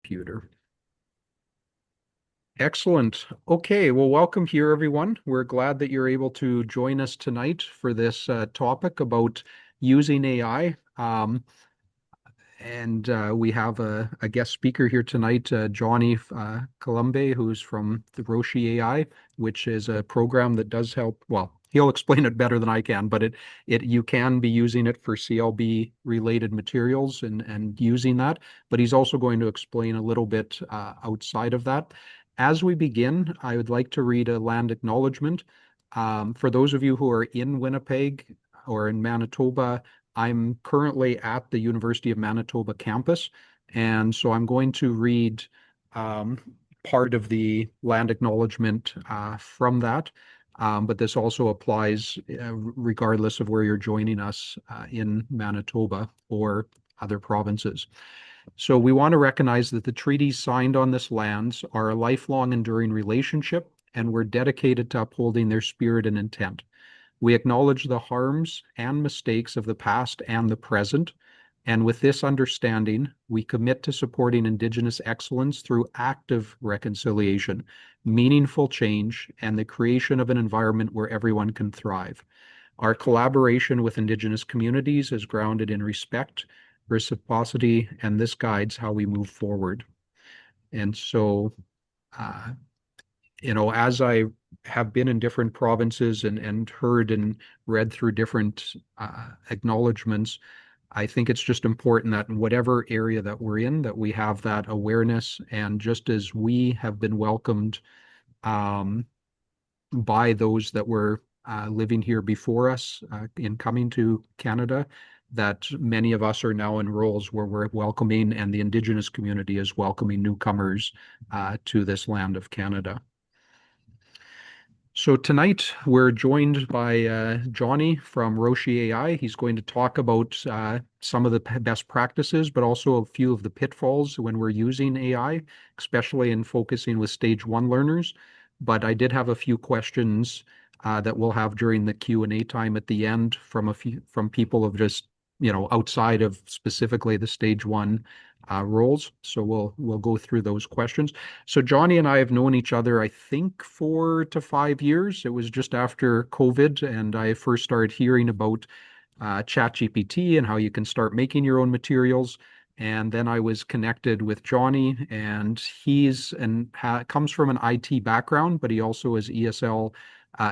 Computer. Excellent. Okay, well, welcome here, everyone. We're glad that you're able to join us tonight for this topic about using AI. And we have a guest speaker here tonight, Johnny Colombe, who's from the Roshi.ai, which is a program that does help. Well, he'll explain it better than I can, but it you can be using it for CLB related materials and using that. But he's also going to explain a little bit outside of that. As we begin, I would like to read a land acknowledgement. For those of you who are in Winnipeg or in Manitoba, I'm currently at the University of Manitoba campus, and so I'm going to read um, part of the land acknowledgement from that. But this also applies regardless of where you're joining us in Manitoba or other provinces. So we want to recognize that the treaties signed on this lands are a lifelong enduring relationship, and we're dedicated to upholding their spirit and intent. We acknowledge the harms and mistakes of the past and the present, and with this understanding, we commit to supporting Indigenous excellence through active reconciliation, meaningful change, and the creation of an environment where everyone can thrive. Our collaboration with Indigenous communities is grounded in respect, reciprocity, and this guides how we move forward. And so, uh, as I have been in different provinces and heard and read through different acknowledgements, I think it's just important that in whatever area that we're in, that we have that awareness. And just as we have been welcomed um, by those that were living here before us in coming to Canada, that many of us are now in roles where we're welcoming, and the Indigenous community is welcoming newcomers to this land of Canada. So tonight we're joined by Johnny from Roshi.ai. He's going to talk about some of the best practices, but also a few of the pitfalls when we're using AI, especially in focusing with stage one learners. But I did have a few questions that we'll have during the Q&A time at the end from people of just outside of specifically the stage one roles. So we'll go through those questions. So Johnny and I have known each other, I think, 4 to 5 years. It was just after COVID, and I first started hearing about ChatGPT and how you can start making your own materials. And then I was connected with Johnny, and comes from an IT background, but he also has ESL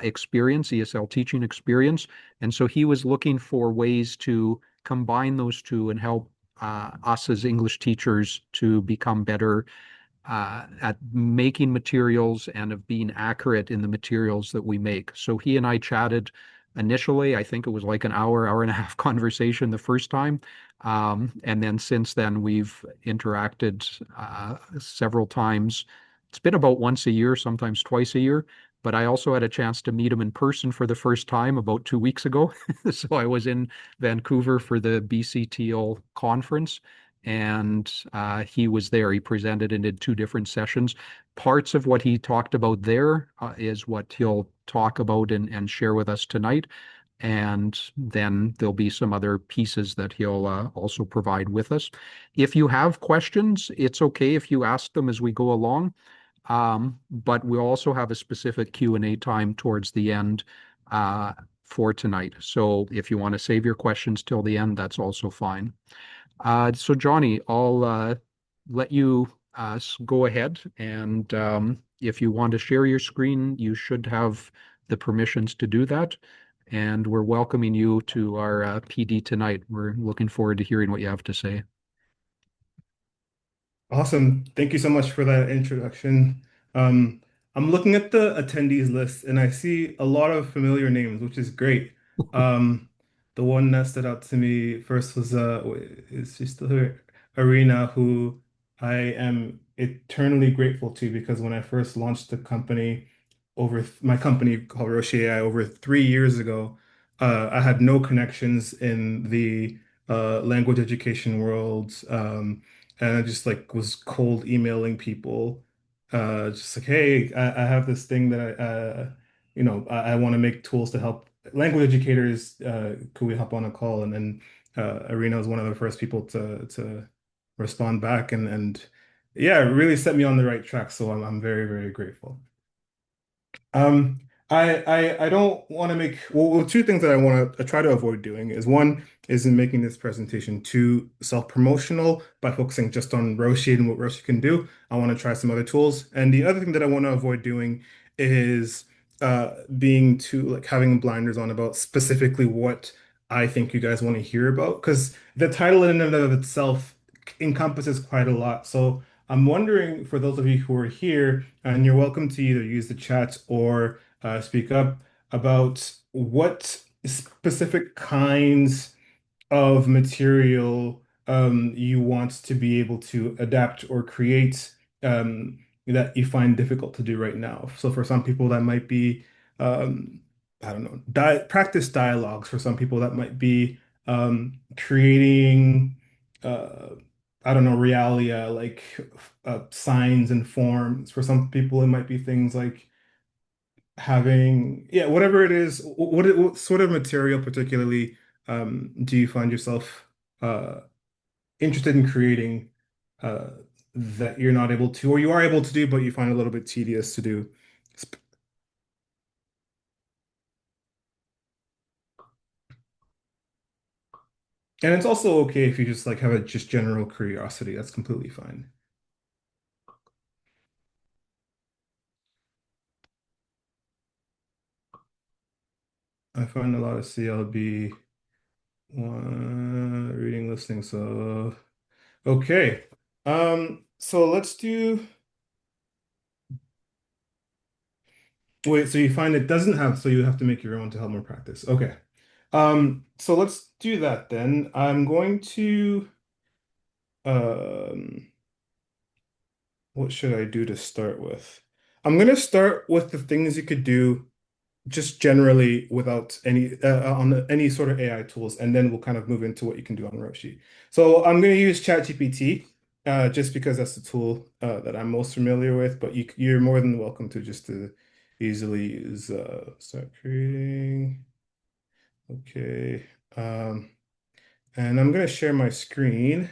experience, ESL teaching experience. And so he was looking for ways to combine those two and help us as English teachers to become better at making materials and of being accurate in the materials that we make. So he and I chatted initially. I think it was like an hour and a half conversation the first time. And then since then, we've interacted several times. It's been about once a year, sometimes twice a year. But I also had a chance to meet him in person for the first time about 2 weeks ago. So I was in Vancouver for the BCTL conference, and he was there. He presented and did two different sessions. Parts of what he talked about there is what he'll talk about and share with us tonight. And then there'll be some other pieces that he'll also provide with us. If you have questions, it's okay if you ask them as we go along. But we'll also have a specific Q&A time towards the end for tonight. So if you want to save your questions till the end, that's also fine. So Johnny, I'll let you go ahead, and if you want to share your screen, you should have the permissions to do that. And we're welcoming you to our PD tonight. We're looking forward to hearing what you have to say. Awesome. Thank you so much for that introduction. I'm looking at the attendees list and I see a lot of familiar names, which is great. Um, the one that stood out to me first was is she still here? Arena, who I am eternally grateful to because when I first launched the company my company called Roshi.ai over 3 years ago, I had no connections in the language education world. And I just like was cold emailing people, just like, hey, I have this thing that I want to make tools to help language educators. Could we hop on a call? And then Arena was one of the first people to respond back, and Yeah, it really set me on the right track. So I'm very, very grateful. Um, I don't want to make two things that I want to try to avoid doing is one is in making this presentation too self-promotional by focusing just on Roshi and what Roshi can do. I want to try some other tools, and the other thing that I want to avoid doing is being too like having blinders on about specifically what I think you guys want to hear about because the title in and of itself encompasses quite a lot. So. I'm wondering for those of you who are here, and you're welcome to either use the chat or speak up about what specific kinds of material you want to be able to adapt or create that you find difficult to do right now. So for some people that might be um, I don't know, practice dialogues. For some people that might be creating I don't know, realia like signs and forms. For some people it might be things like having yeah whatever it is what sort of material particularly do you find yourself uh interested in creating uh that you're not able to or you are able to do but you find a little bit tedious to do. And it's also okay if you just like have a just general curiosity, that's completely fine. I find a lot of CLB reading listening so okay so let's do wait, so you find it doesn't have, so you have to make your own to help more practice. Okay. So let's do that then. I'm going to, um, what should I do to start with? I'm going to start with the things you could do just generally without any, on any sort of AI tools, and then we'll kind of move into what you can do on Roshi. So I'm going to use ChatGPT, just because that's the tool, that I'm most familiar with, but you're more than welcome to just to easily use, start creating. Okay. Um, and I'm going to share my screen.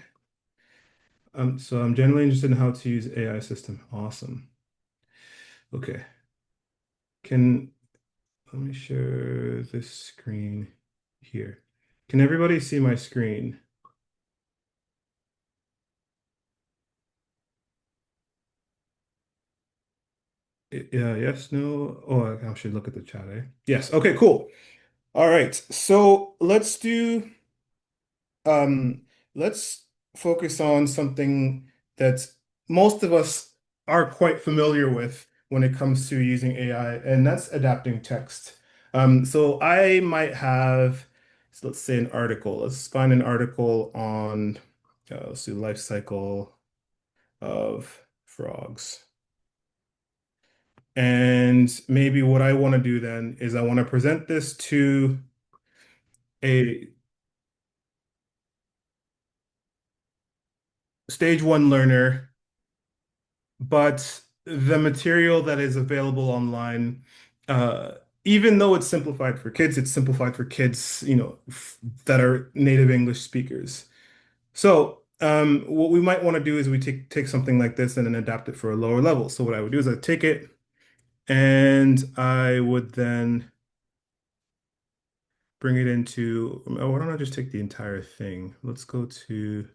So I'm generally interested in how to use AI system. Awesome. Okay. Can let me share this screen here. Can everybody see my screen? Yeah, yes, no. Oh, I should look at the chat, eh? Yes. Okay, cool. All right. So Um, let's focus on something that most of us are quite familiar with when it comes to using AI, and that's adapting text. So I might have, so let's say an article. Let's find an article on, let's do life cycle of frogs. And maybe what I want to do then is I want to present this to a stage one learner but the material that is available online, uh, even though it's simplified for kids, it's simplified for kids, that are native English speakers. So, what we might want to do is we take something like this and then adapt it for a lower level. So what I would do is I take it and I would then bring it into, oh, why don't I just take the entire thing? Let's go to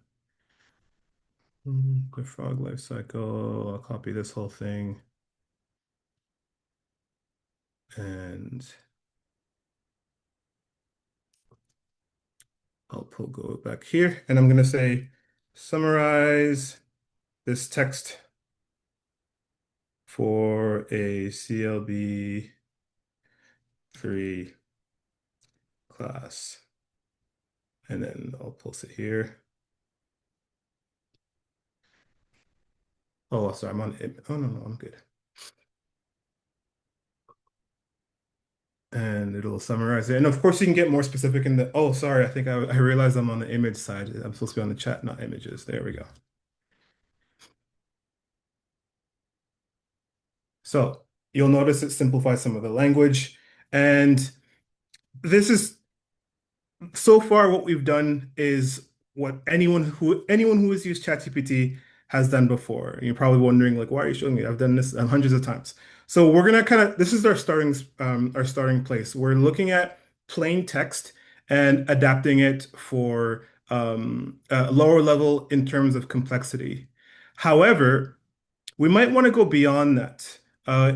the frog life cycle. I'll copy this whole thing and go back here and I'm going to say summarize this text for a CLB 3 class. And then I'll post it here. Oh, sorry, I'm on it. Oh, no, no, I'm good. And it'll summarize it. And of course, you can get more specific in the, oh, sorry, I think I realized I'm on the image side. I'm supposed to be on the chat, not images. There we go. So you'll notice it simplifies some of the language. And this is so far what we've done is what anyone who has used ChatGPT has done before. And you're probably wondering, like, why are you showing me? I've done this hundreds of times. So we're gonna kind of this is our starting place. We're looking at plain text and adapting it for lower level in terms of complexity. However, we might want to go beyond that.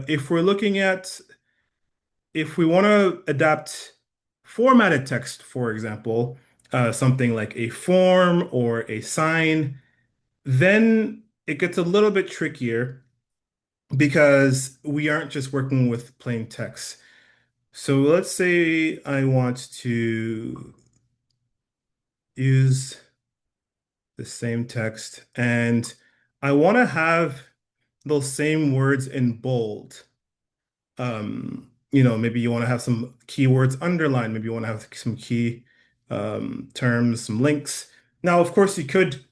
If we're looking at if we want to adapt formatted text, for example, something like a form or a sign, then it gets a little bit trickier because we aren't just working with plain text. So let's say I want to use the same text and I want to have those same words in bold. Maybe you want to have some keywords underlined, maybe you want to have some key terms, some links. Now, of course, you could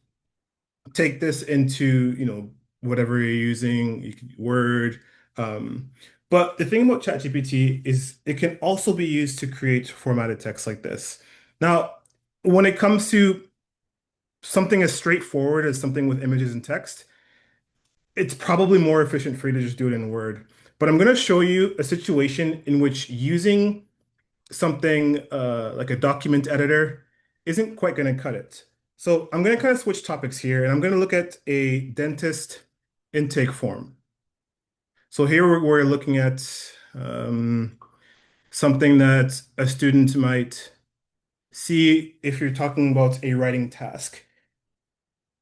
take this into, whatever you're using, you could Word. Um, but the thing about ChatGPT is it can also be used to create formatted text like this. Now, when it comes to something as straightforward as something with images and text, it's probably more efficient for you to just do it in Word. But I'm going to show you a situation in which using something like a document editor isn't quite going to cut it. So I'm going to kind of switch topics here, and I'm going to look at a dentist intake form. So here we're looking at something that a student might see if you're talking about a writing task.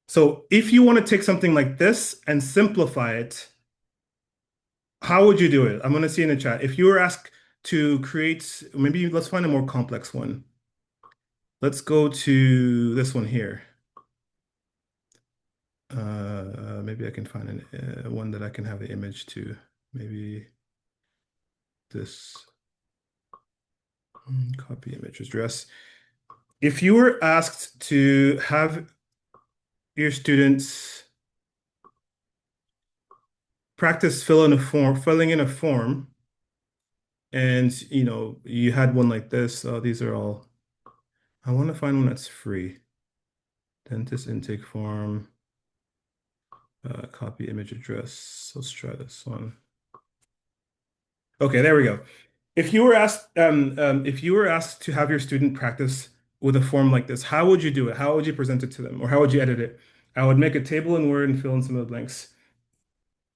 So if you want to take something like this and simplify it, how would you do it? I'm going to see in the chat. If you were asked to create, maybe let's find a more complex one. Let's go to this one here. Maybe I can find one that I can have the image to. Maybe this copy image address. If you were asked to have your students practice filling in a form, and you had one like this. These are all. I want to find one that's free. Dentist intake form. Copy image address. Let's try this one. Okay, there we go. If you were asked to have your student practice with a form like this, how would you do it? How would you present it to them, or how would you edit it? I would make a table in Word and fill in some of the blanks.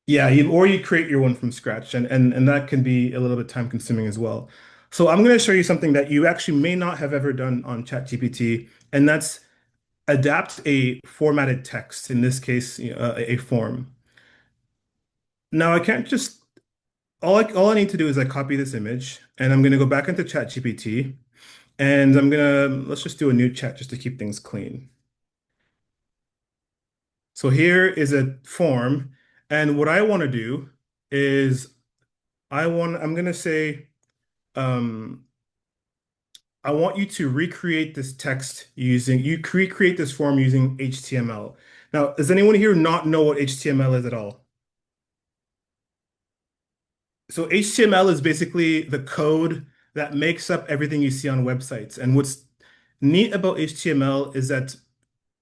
Yeah, or you create your one from scratch, and that can be a little bit time consuming as well. So I'm going to show you something that you actually may not have ever done on ChatGPT, and that's adapt a formatted text, in this case, a form. Now I can't just all I need to do is I copy this image and I'm gonna go back into ChatGPT and let's just do a new chat just to keep things clean. So here is a form, and what I want to do is I'm gonna say um I want you to recreate this text using recreate this form using HTML. Now, does anyone here not know what HTML is at all? So HTML is basically the code that makes up everything you see on websites. And what's neat about HTML is that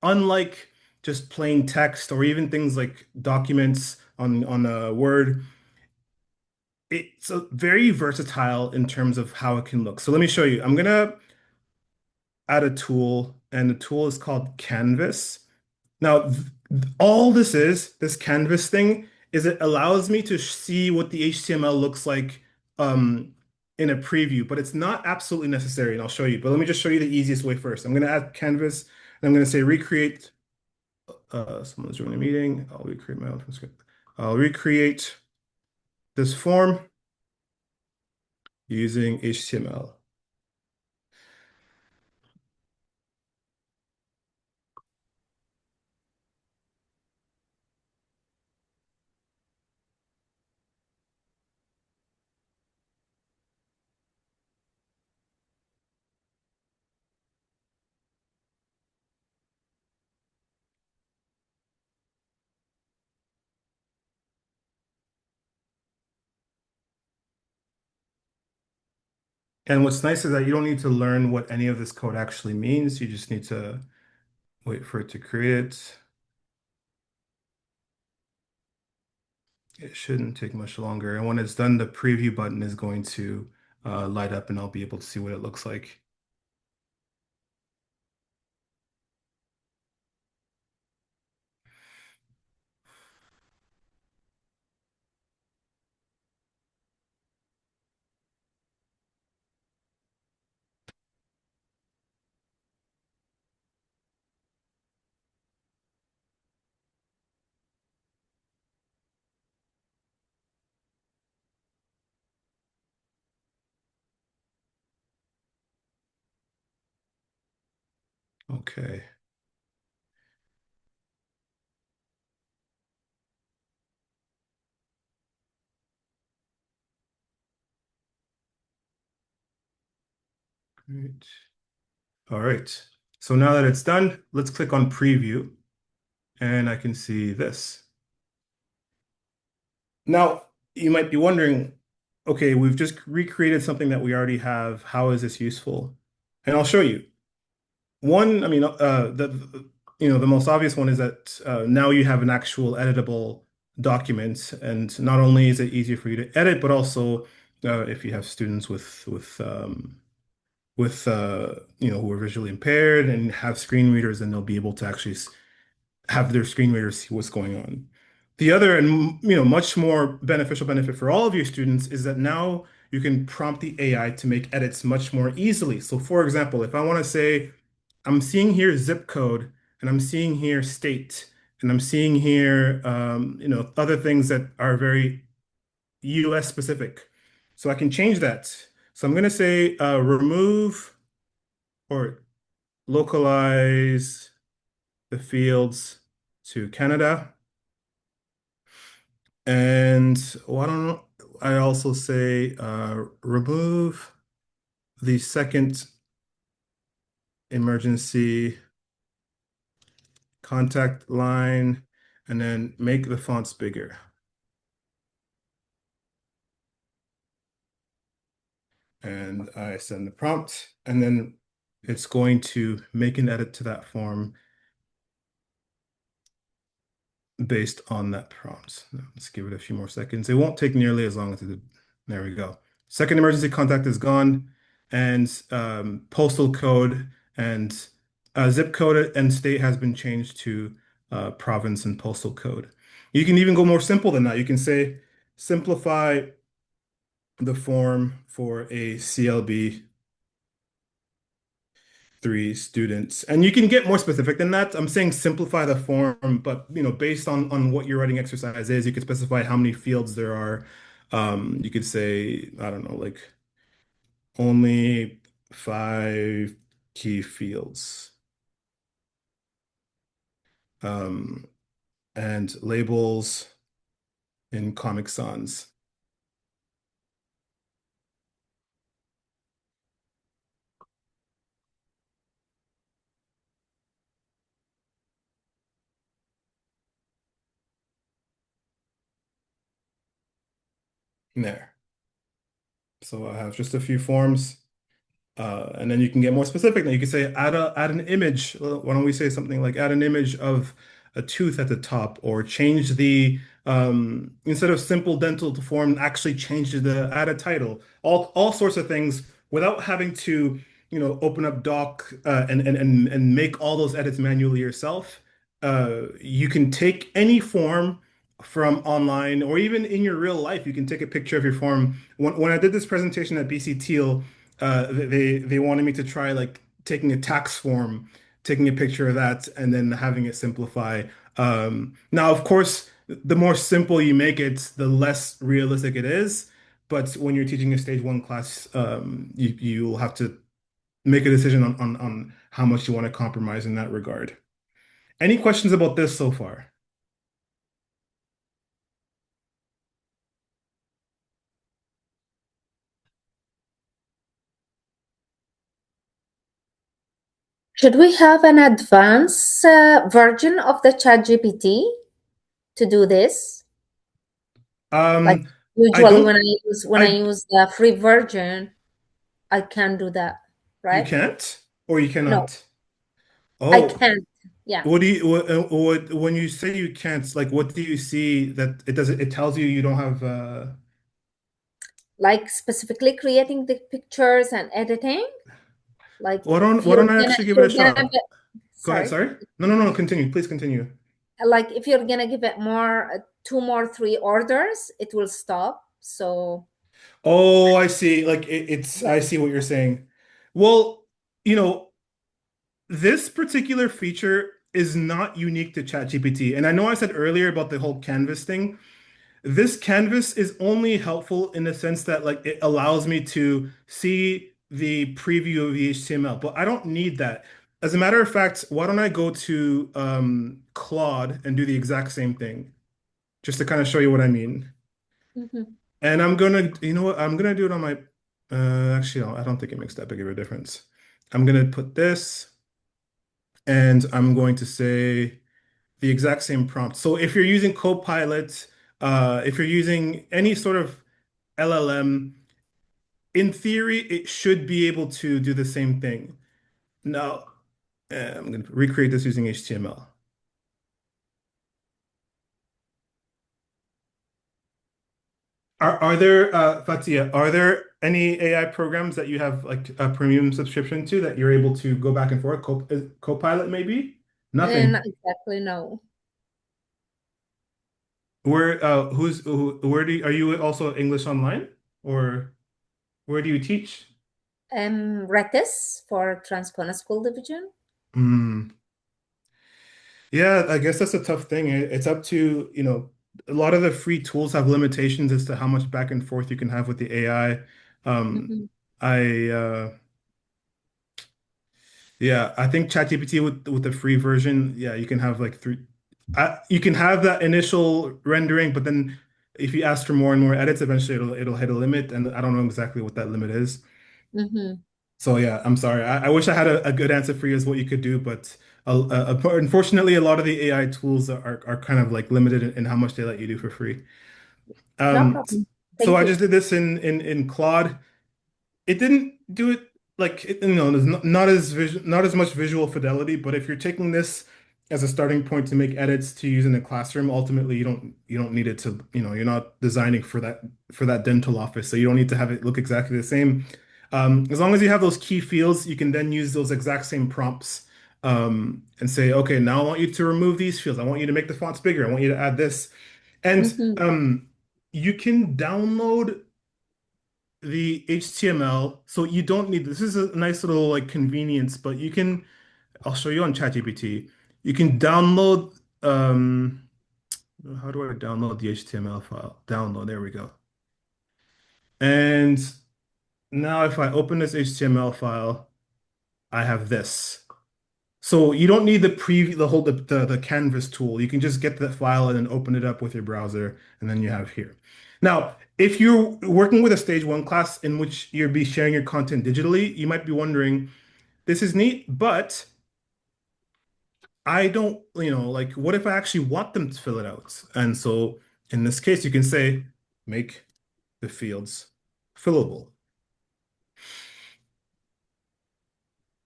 unlike just plain text or even things like documents on a Word, it's very versatile in terms of how it can look. So let me show you. I'm gonna add a tool, and the tool is called Canvas. Now, all this canvas thing, is it allows me to see what the HTML looks like in a preview, but it's not absolutely necessary, and I'll show you. But let me just show you the easiest way first. I'm going to add canvas, and I'm going to say recreate. Someone's joining a meeting. I'll recreate my own from script. I'll recreate this form using HTML. And what's nice is that you don't need to learn what any of this code actually means. You just need to wait for it to create. It shouldn't take much longer. And when it's done, the preview button is going to light up and I'll be able to see what it looks like. Okay. Great. All right. So now that it's done, let's click on preview and I can see this. Now, you might be wondering, okay, we've just recreated something that we already have. How is this useful? And I'll show you. One, I mean, the most obvious one is that now you have an actual editable document, and not only is it easier for you to edit, but also if you have students with who are visually impaired and have screen readers, then they'll be able to actually have their screen readers see what's going on. The other and much more beneficial benefit for all of your students is that now you can prompt the AI to make edits much more easily. So for example, if I want to say I'm seeing here zip code and I'm seeing here state and I'm seeing here other things that are very US specific. So I can change that. So I'm going to say remove or localize the fields to Canada. And why don't I also say remove the second emergency contact line and then make the fonts bigger. And I send the prompt, and then it's going to make an edit to that form based on that prompt. Let's give it a few more seconds. It won't take nearly as long as it did. There we go. Second emergency contact is gone, and postal code and zip code and state has been changed to province and postal code. You can even go more simple than that. You can say simplify the form for a CLB 3 students. And you can get more specific than that. I'm saying simplify the form, but based on what your writing exercise is, you could specify how many fields there are. You could say, I don't know, like only 5 key fields. Um, and labels in Comic Sans. There. So I have just a few forms. And then you can get more specific. Now you can say add an image. Why don't we say something like add an image of a tooth at the top, or change the instead of simple dental to form, actually change the add a title. All sorts of things without having to open up Doc and make all those edits manually yourself. You can take any form from online, or even in your real life. You can take a picture of your form. When I did this presentation at BC Teal, they wanted me to try like taking a tax form, taking a picture of that, and then having it simplify. Now, of course, the more simple you make it, the less realistic it is. But when you're teaching a stage 1 class, you'll have to make a decision on how much you want to compromise in that regard. Any questions about this so far? Should we have an advanced version of the ChatGPT to do this? Like Um, I usually don't. when I I use the free version, I can do that, You right? can't or you No, cannot. I Oh, can't. Yeah. What do you what when you say you can't, like what do you see that it doesn't, it tells you you don't have Like specifically creating the pictures and editing. Like if why you're don't I gonna actually if give it a you're gonna shot? get, Go ahead, sorry, sorry. No, continue. Please continue. like if you're gonna give it more two more three orders, it will stop. So Oh, I see. Like yeah. I see what you're saying. Well, you know, this particular feature is not unique to ChatGPT. And I know I said earlier about the whole canvas thing. This canvas is only helpful in the sense that like it allows me to see the preview of the HTML, but I don't need that. As a matter of fact, why don't I go to Claude and do the exact same thing, just to kind of show you what I mean. Mhm. And I'm gonna, you know what? I'm gonna do it on my, actually, no, I don't think it makes that big of a difference. I'm gonna put this and I'm going to say the exact same prompt. So if you're using Copilot, if you're using any sort of LLM, in theory, it should be able to do the same thing. Now, I'm going to recreate this using HTML. Are there, Fatia, are there any AI programs that you have like a premium subscription to that you're able to go back and forth? Copilot maybe? Not Nothing. exactly, no. Where are you also English online or where do you teach? Retis for Transcona School Division. Hmm. Yeah, I guess that's a tough thing. It's up to, a lot of the free tools have limitations as to how much back and forth you can have with the AI. Mhm. I Yeah, I think ChatGPT with the free version, yeah, you can have like you can have that initial rendering, but then if you ask for more and more edits, eventually it'll hit a limit, and I don't know exactly what that limit is. Mhm. So yeah, I'm sorry. I wish I had a good answer for you as what you could do, but unfortunately, a lot of the AI tools are kind of like limited in how much they let you do for free. No Um, problem. so Thank I you. just did this in Claude. It didn't do it like there's not as much visual fidelity, but if you're taking this as a starting point to make edits to use in a classroom, ultimately you don't need it to, you're not designing for that dental office, so you don't need to have it look exactly the same. As long as you have those key fields, you can then use those exact same prompts and say, okay, now I want you to remove these fields. I want you to make the fonts bigger. I want you to add this. And Mhm. you can download the HTML, so you don't need this is a nice little like convenience, but I'll show you on ChatGPT. You can download how do I download the HTML file? Download, there we go. And now if I open this HTML file, I have this. So you don't need the canvas tool. You can just get that file and then open it up with your browser, and then you have here. Now, if you're working with a stage one class in which you'll be sharing your content digitally, you might be wondering, this is neat, but I don't, like, what if I actually want them to fill it out? And so in this case, you can say, make the fields fillable,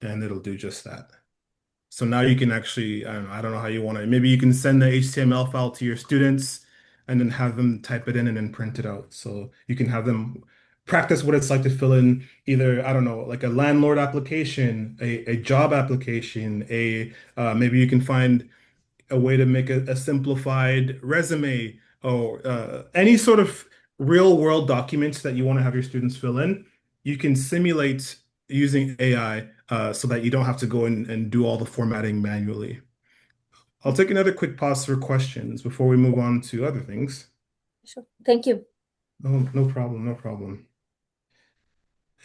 and it'll do just that. So now you can actually, I don't know how you want to, maybe you can send the HTML file to your students and then have them type it in and then print it out. So you can have them practice what it's like to fill in either, I don't know, like a landlord application, a job application, maybe you can find a way to make a simplified resume or any sort of real world documents that you want to have your students fill in. You can simulate using AI so that you don't have to go in and do all the formatting manually. I'll take another quick pause for questions before we move on to other things. Sure. Thank you. Oh, no problem, no problem.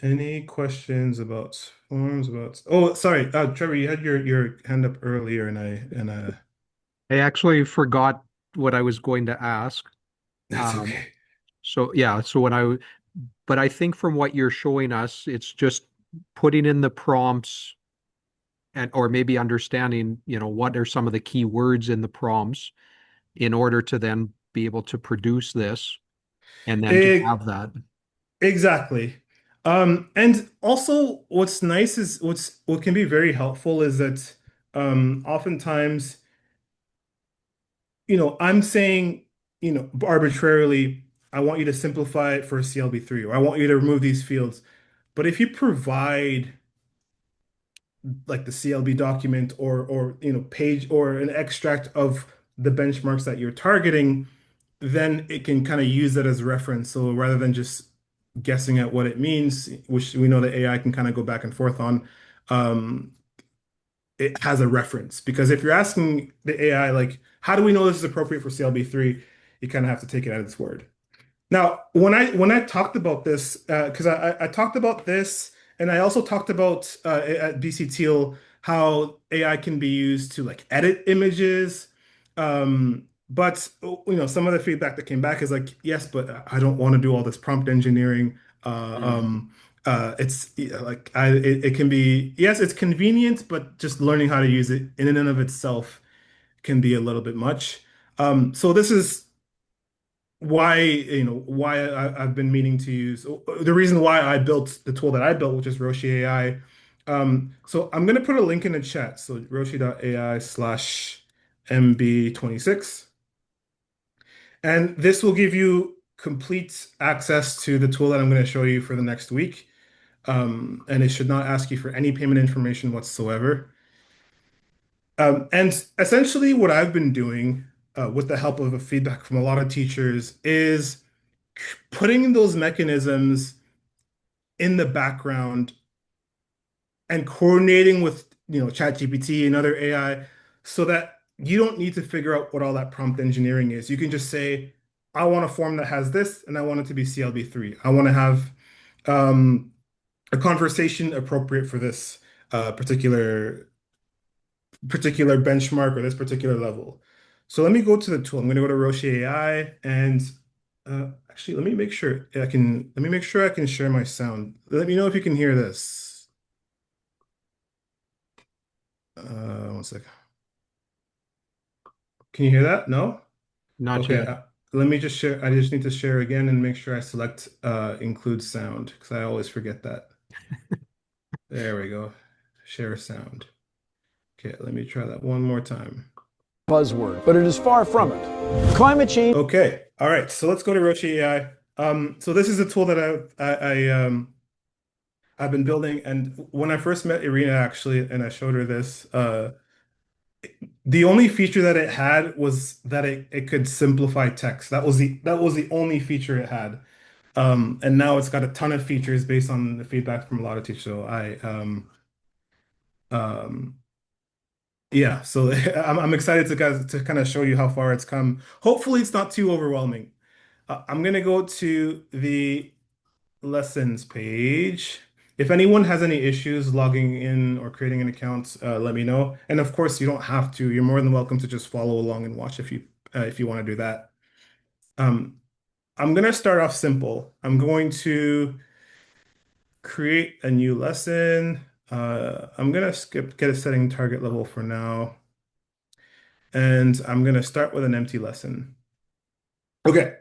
Any questions about forms about oh sorry, Trevor, you had your hand up earlier I actually forgot what I was going to ask. that's Um, okay. so yeah, so but I think from what you're showing us, it's just putting in the prompts and or maybe understanding, what are some of the key words in the prompts in order to then be able to produce this and then to Eh, have that. Exactly. And also what's nice is what can be very helpful is that Oftentimes, I'm saying, arbitrarily, I want you to simplify it for CLB3, or I want you to remove these fields. But if you provide like the CLB document or page or an extract of the benchmarks that you're targeting, then it can kind of use that as reference. So rather than just guessing at what it means, which we know that AI can kind of go back and forth on, um, it has a reference. Because if you're asking the AI, like, how do we know this is appropriate for CLB3? You kind of have to take it at its word. Now, when I talked about this, because I talked about this, and I also talked about at BC Teal how AI can be used to like edit images. But some of the feedback that came back is like, yes, but I don't want to do all this prompt engineering. Uh, Mm. um, it's like it can be, yes, it's convenient, but just learning how to use it in and of itself can be a little bit much. So this is why I've been meaning to use the reason why I built the tool that I built, which is Roshi.ai. So I'm going to put a link in the chat. So Roshi.ai/MB26. And this will give you complete access to the tool that I'm going to show you for the next week. And it should not ask you for any payment information whatsoever. And essentially, what I've been doing with the help of a feedback from a lot of teachers is putting those mechanisms in the background and coordinating with ChatGPT and other AI so that you don't need to figure out what all that prompt engineering is. You can just say, I want a form that has this, and I want it to be CLB3. I want to have um, a conversation appropriate for this particular benchmark or this particular level. So let me go to the tool. I'm going to go to Roshi AI and actually let me make sure I can share my sound. Let me know if you can hear this. One second. Can you hear that? No? Not Okay. yet. Let me just share. I just need to share again and make sure I select include sound because I always forget that. There we go. Share sound. Okay, let me try that one more time. Buzzword, but it is far from it. Climate change. Okay. All right. So let's go to Roshi AI. So this is a tool that I've been building, and when I first met Irina, actually, and I showed her this, the only feature that it had was that it could simplify text. That was the only feature it had. And now it's got a ton of features based on the feedback from a lot of teachers. So um, yeah. So I'm excited to kind of show you how far it's come. Hopefully, it's not too overwhelming. I'm gonna go to the lessons page. If anyone has any issues logging in or creating an account, let me know. And of course, you don't have to. You're more than welcome to just follow along and watch if you want to do that. Um, I'm gonna start off simple. I'm going to create a new lesson. I'm gonna get a setting target level for now, and I'm gonna start with an empty lesson. Okay.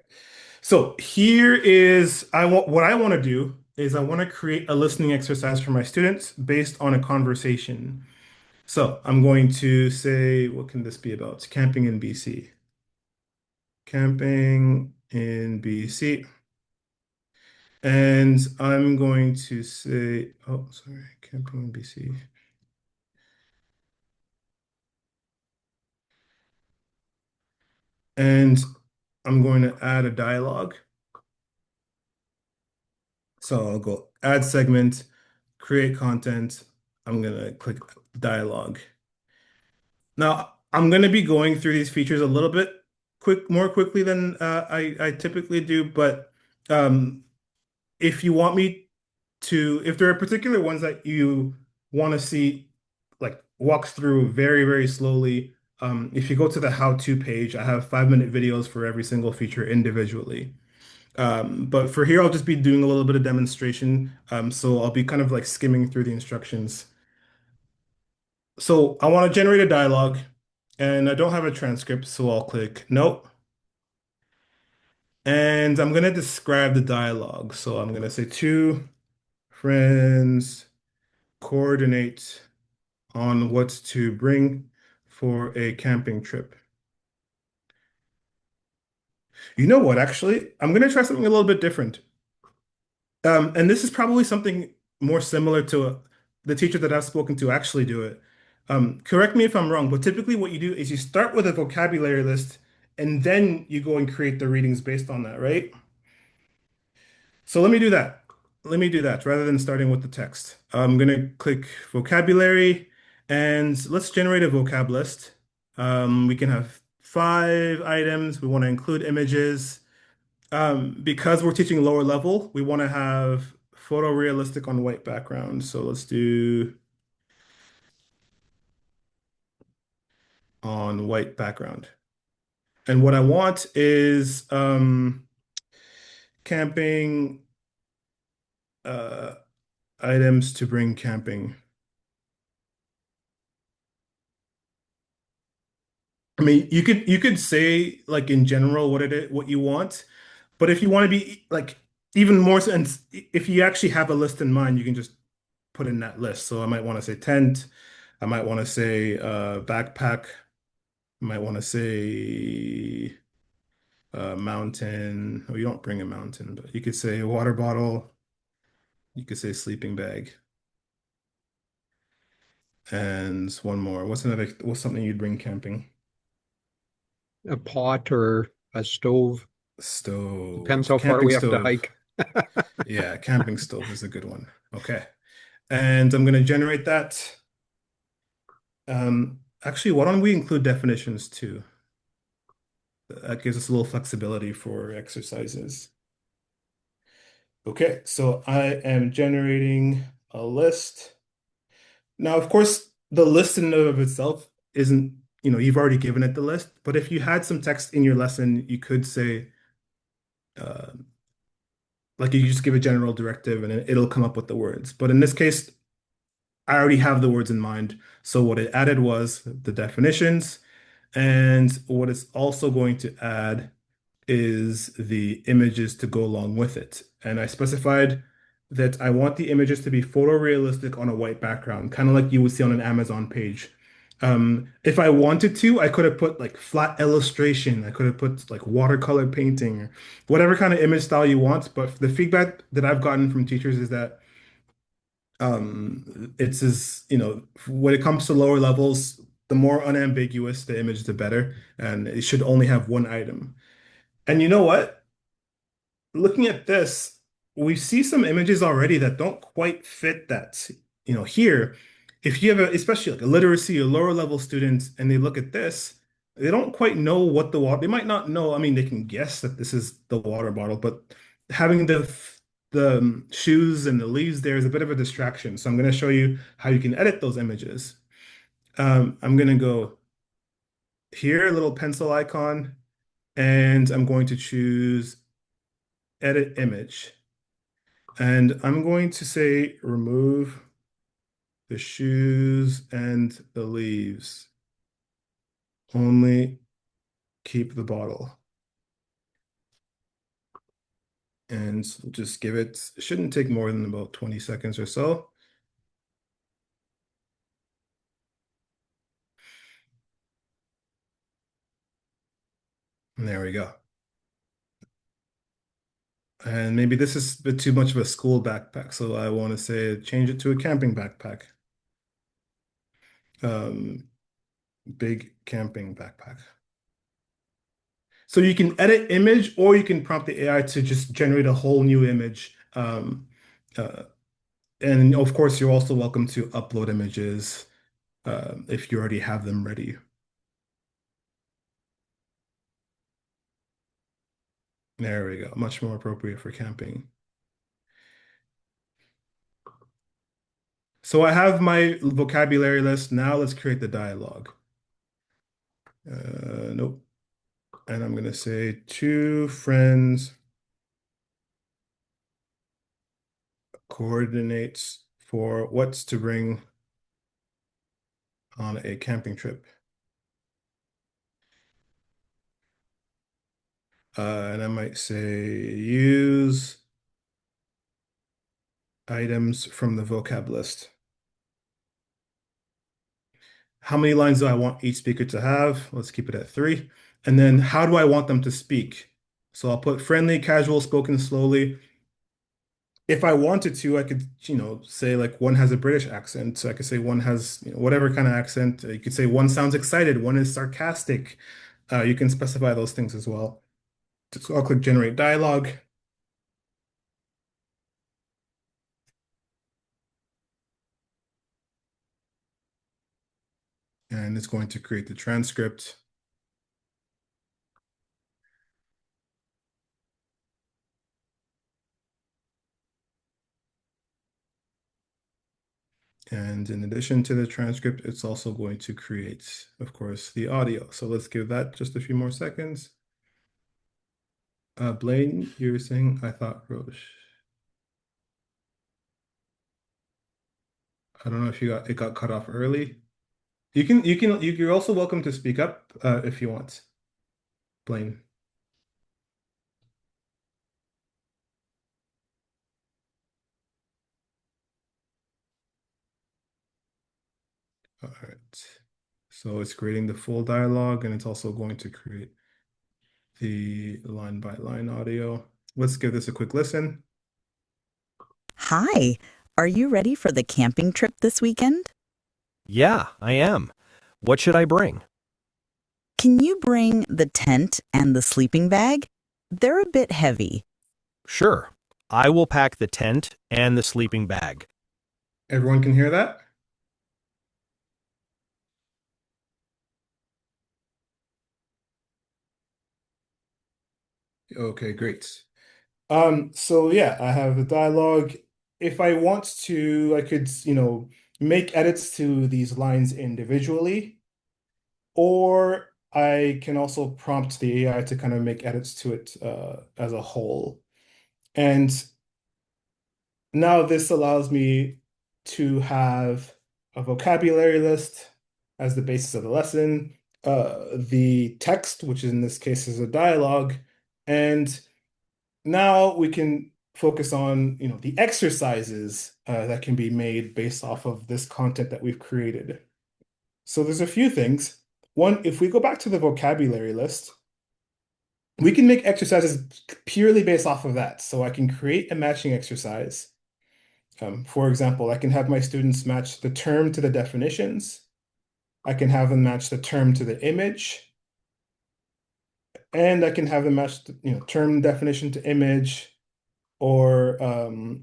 So here is what I want to do is I want to create a listening exercise for my students based on a conversation. So I'm going to say, what can this be about? Camping in BC. Camping in BC. And I'm going to say, oh, sorry, camping in BC. And I'm going to add a dialogue. So I'll go add segment, create content. I'm going to click dialogue. Now, I'm going to be going through these features a little bit more quickly than I typically do, but um, if you want me if there are particular ones that you want to see, like walks through very, very slowly, if you go to the how-to page, I have 5-minute videos for every single feature individually. But for here, I'll just be doing a little bit of demonstration. So I'll be kind of like skimming through the instructions. So I want to generate a dialogue and I don't have a transcript, so I'll click nope. And I'm going to describe the dialogue. So I'm going to say two friends coordinate on what to bring for a camping trip. You know what, actually, I'm going to try something a little bit different. And this is probably something more similar to the teacher that I've spoken to actually do it. Correct me if I'm wrong, but typically what you do is you start with a vocabulary list and then you go and create the readings based on that, right? So let me do that. Let me do that rather than starting with the text. I'm going to click vocabulary and let's generate a vocab list. We can have 5 items. We want to include images. Because we're teaching lower level, we want to have photorealistic on white background. So let's do on white background. And what I want is camping uh, items to bring camping. I mean, you could say like in general what it is, what you want, but if you want to be like even more sense, if you actually have a list in mind, you can just put in that list. So I might want to say tent, I might want to say backpack, I might want to say mountain. Oh, you don't bring a mountain, but you could say water bottle, you could say sleeping bag, and one more. What's something you'd bring camping? A pot or a stove. Depends Stove, how far camping we have to stove. hike. Yeah, camping stove is a good one. Okay. And I'm going to generate that. Actually, why don't we include definitions too? That gives us a little flexibility for exercises. Okay, so I am generating a list. Now, of course, the list in and of itself isn't, you've already given it the list, but if you had some text in your lesson, you could say, uh, like you just give a general directive and it'll come up with the words. But in this case, I already have the words in mind. So what it added was the definitions. And what it's also going to add is the images to go along with it. And I specified that I want the images to be photorealistic on a white background, kind of like you would see on an Amazon page. If I wanted to, I could have put like flat illustration. I could have put like watercolor painting, or whatever kind of image style you want. But the feedback that I've gotten from teachers is that it's as, when it comes to lower levels, the more unambiguous the image, the better. And it should only have one item. And you know what? Looking at this, we see some images already that don't quite fit that. Here, if you have especially like a literacy or lower level students, and they look at this, they don't quite know what the water, they might not know. I mean, they can guess that this is the water bottle, but having the shoes and the leaves there is a bit of a distraction. So I'm going to show you how you can edit those images. I'm going to go here, a little pencil icon, and I'm going to choose edit image. And I'm going to say remove the shoes and the leaves. Only keep the bottle. And just give it shouldn't take more than about 20 seconds or so. And there we go. And maybe this is a bit too much of a school backpack, so I want to say change it to a camping backpack. Big camping backpack. So you can edit image or you can prompt the AI to just generate a whole new image. Uh, and of course, you're also welcome to upload images if you already have them ready. There we go. Much more appropriate for camping. So I have my vocabulary list. Now let's create the dialogue. Nope. And I'm going to say two friends coordinates for what's to bring on a camping trip. And I might say use items from the vocab list. How many lines do I want each speaker to have? Let's keep it at 3. And then how do I want them to speak? So I'll put friendly, casual, spoken slowly. If I wanted to, I could, say like one has a British accent. So I could say one has, whatever kind of accent. You could say one sounds excited, one is sarcastic. You can specify those things as well. So I'll click generate dialogue. And it's going to create the transcript. And in addition to the transcript, it's also going to create, of course, the audio. So let's give that just a few more seconds. Blaine, you were saying, I thought Roche. I don't know if it got cut off early. You're also welcome to speak up if you want, Blaine. All right. So it's creating the full dialogue, and it's also going to create the line by line audio. Let's give this a quick listen. Hi, are you ready for the camping trip this weekend? Yeah, I am. What should I bring? Can you bring the tent and the sleeping bag? They're a bit heavy. Sure. I will pack the tent and the sleeping bag. Everyone can hear that? Okay, great. So yeah, I have the dialogue. If I want to, I could, make edits to these lines individually, or I can also prompt the AI to kind of make edits to it as a whole. And now this allows me to have a vocabulary list as the basis of the lesson, the text, which in this case is a dialogue, and now we can focus on, the exercises that can be made based off of this content that we've created. So there's a few things. One, if we go back to the vocabulary list, we can make exercises purely based off of that. So I can create a matching exercise. For example, I can have my students match the term to the definitions. I can have them match the term to the image. And I can have them match the, term definition to image. Or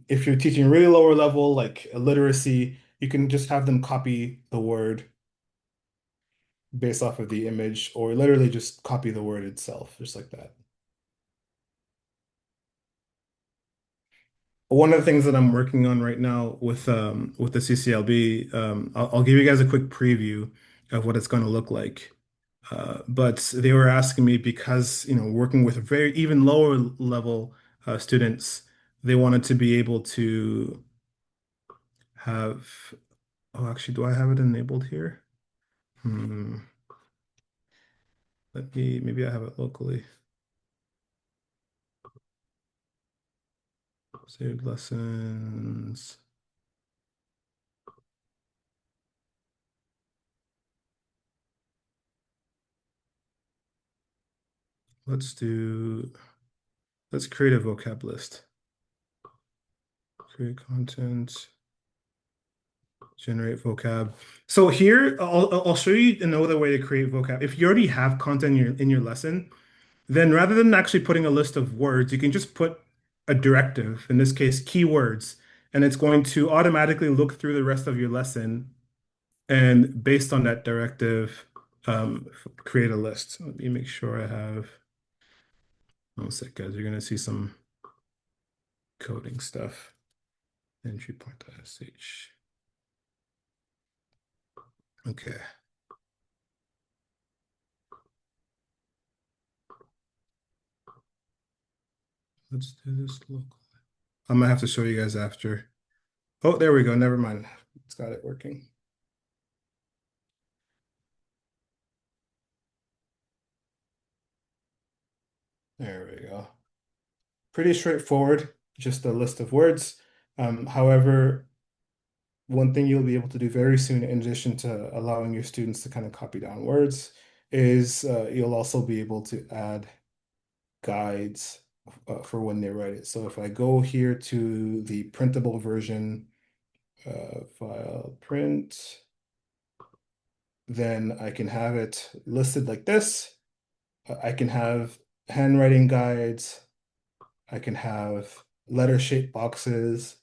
if you're teaching really lower level, like literacy, you can just have them copy the word based off of the image, or literally just copy the word itself, just like that. One of the things that I'm working on right now with the CCLB, I'll give you guys a quick preview of what it's going to look like. But they were asking me because, working with very even lower level students, they wanted to be able to have, oh, actually, do I have it enabled here? Maybe I have it locally. Saved lessons. Let's create a vocab list. Create content. Generate vocab. So here, I'll show you another way to create vocab. If you already have content in your lesson, then rather than actually putting a list of words, you can just put a directive, in this case, keywords, and it's going to automatically look through the rest of your lesson and based on that directive, create a list. Let me make sure I have, one sec, guys, you're gonna see some coding stuff. Entry point.sh. Okay. Let's do this locally. I'm gonna have to show you guys after. Oh, there we go. Never mind. It's got it working. There we go. Pretty straightforward, just a list of words. However, one thing you'll be able to do very soon, in addition to allowing your students to kind of copy down words, is you'll also be able to add guides for when they write it. So if I go here to the printable version, file print, then I can have it listed like this. I can have handwriting guides. I can have letter shaped boxes,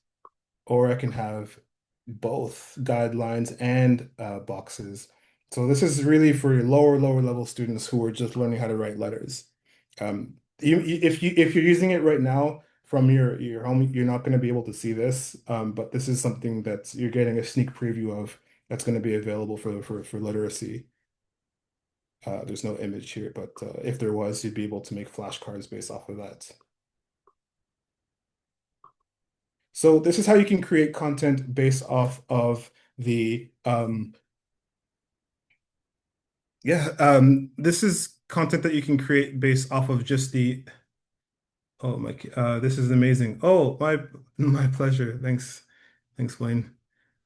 or I can have both guidelines and boxes. So this is really for your lower level students who are just learning how to write letters. If you're using it right now from your home, you're not going to be able to see this, but this is something that you're getting a sneak preview of that's going to be available for literacy. There's no image here, but if there was, you'd be able to make flashcards based off of that. So this is how you can create content based off of the this is content that you can create based off of just the oh my this is amazing. Oh, my pleasure. Thanks, Blaine.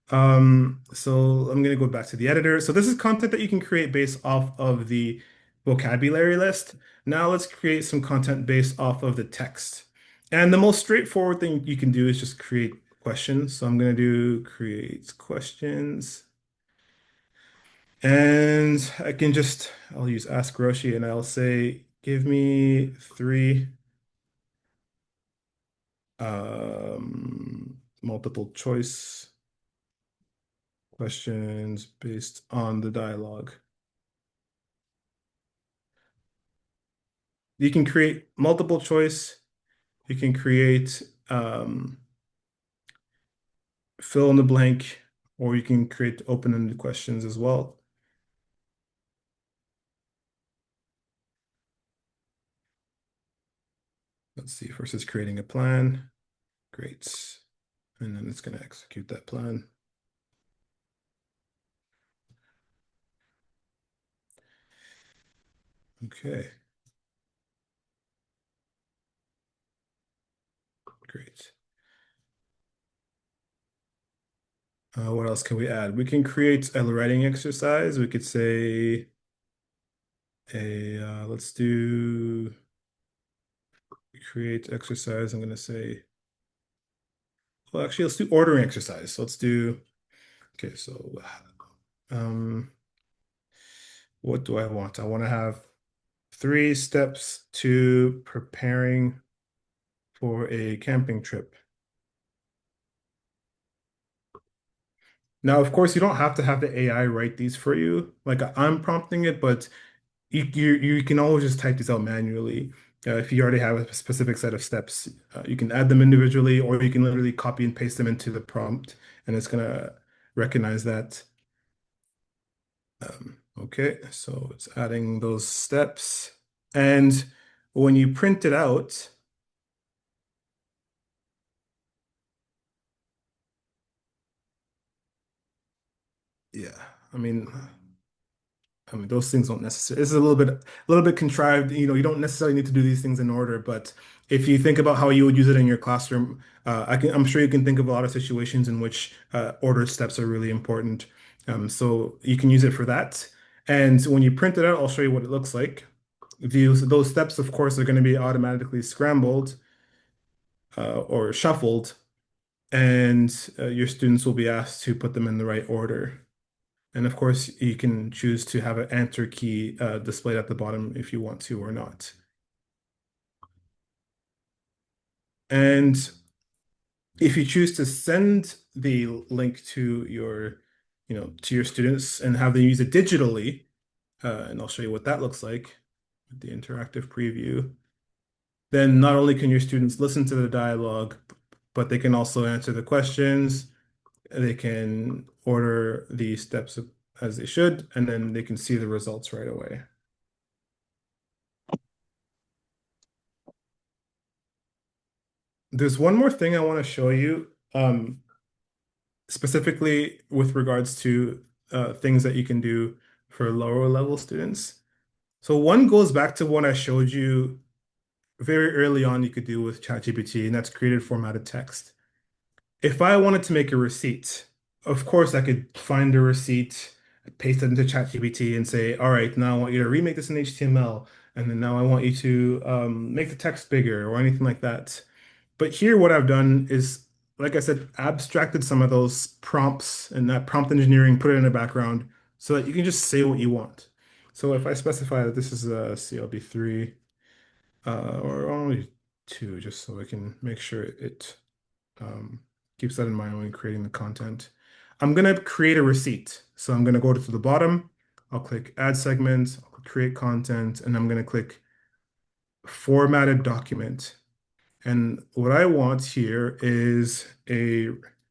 So I'm gonna go back to the editor. So this is content that you can create based off of the vocabulary list. Now let's create some content based off of the text. And the most straightforward thing you can do is just create questions. So I'm gonna do create questions. And I'll use Ask Roshi and I'll say, give me 3 multiple choice questions based on the dialogue. You can create multiple choice. You can create fill in the blank, or you can create open-ended questions as well. Let's see, first it's creating a plan. Great. And then it's going to execute that plan. Okay. Great. What else can we add? We can create a writing exercise. We could say let's do create exercise. I'm going to say, well, actually, let's do ordering exercise. So let's do, okay, so what do I want? I want to have 3 steps to preparing for a camping trip. Now, of course, you don't have to have the AI write these for you. Like I'm prompting it, but you can always just type these out manually. If you already have a specific set of steps, you can add them individually, or you can literally copy and paste them into the prompt, and it's gonna recognize that. Okay, so it's adding those steps. And when you print it out, yeah, I mean those things don't necessarily, it's a little bit contrived. You don't necessarily need to do these things in order, but if you think about how you would use it in your classroom, I'm sure you can think of a lot of situations in which ordered steps are really important. So you can use it for that. And when you print it out, I'll show you what it looks like. Those steps, of course, are going to be automatically scrambled or shuffled, and your students will be asked to put them in the right order. And of course, you can choose to have an enter key displayed at the bottom if you want to or not. And if you choose to send the link to your students and have them use it digitally, and I'll show you what that looks like with the interactive preview, then not only can your students listen to the dialogue, but they can also answer the questions. They can order the steps as they should, and then they can see the results right away. There's one more thing I want to show you, specifically with regards to things that you can do for lower level students. So one goes back to what I showed you very early on you could do with ChatGPT, and that's created formatted text. If I wanted to make a receipt, of course, I could find a receipt, paste it into ChatGPT and say, all right, now I want you to remake this in HTML. And then now I want you to make the text bigger or anything like that. But here, what I've done is, like I said, abstracted some of those prompts and that prompt engineering, put it in the background so that you can just say what you want. So if I specify that this is a CLB3 or only two, just so I can make sure it um, keeps that in mind when creating the content. I'm going to create a receipt. So I'm going to go to the bottom. I'll click Add Segment, I'll click Create Content, and I'm going to click Formatted Document. And what I want here is a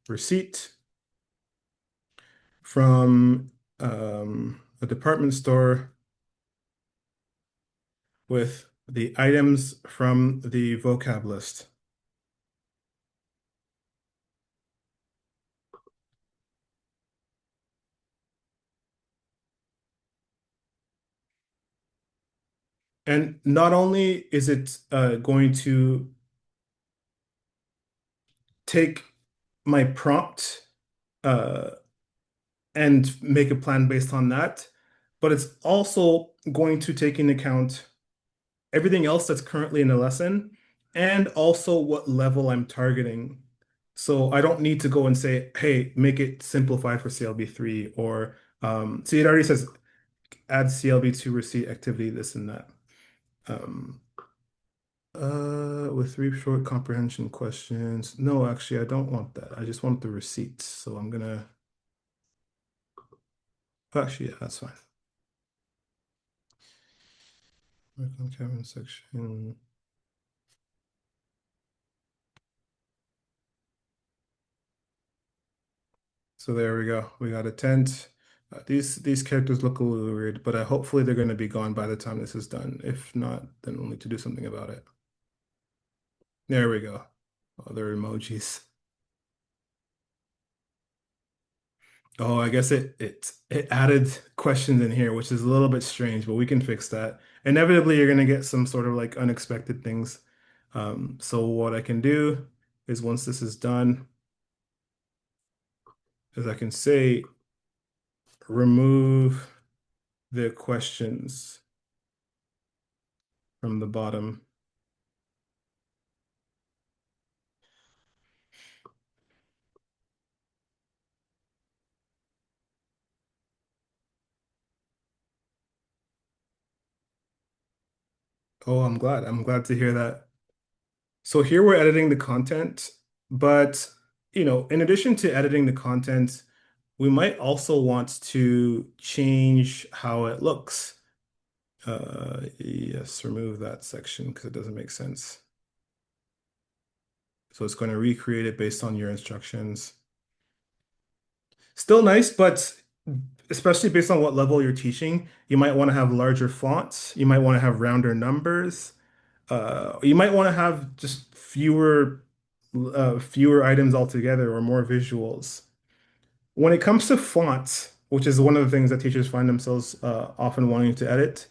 receipt from a department store with the items from the vocab list. And not only is it going to take my prompt uh, and make a plan based on that, but it's also going to take into account everything else that's currently in the lesson and also what level I'm targeting. So I don't need to go and say, hey, make it simplified for CLB3 or see, it already says add CLB2 receipt activity, this and that. With three short comprehension questions. No, actually, I don't want that. I just want the receipts. So I'm gonna, actually, yeah, that's fine. Work on Kevin section. So there we go. We got a tent. These characters look a little weird, but hopefully they're going to be gone by the time this is done. If not, then we'll need to do something about it. There we go. Other emojis. Oh, I guess it added questions in here, which is a little bit strange, but we can fix that. Inevitably, you're going to get some sort of like unexpected things. So what I can do is once this is done, is I can say remove the questions from the bottom. Oh, I'm glad. I'm glad to hear that. So here we're editing the content, but in addition to editing the content, we might also want to change how it looks. Yes, remove that section because it doesn't make sense. So it's going to recreate it based on your instructions. Still nice, but especially based on what level you're teaching, you might want to have larger fonts. You might want to have rounder numbers. You might want to have just fewer items altogether or more visuals. When it comes to fonts, which is one of the things that teachers find themselves often wanting to edit,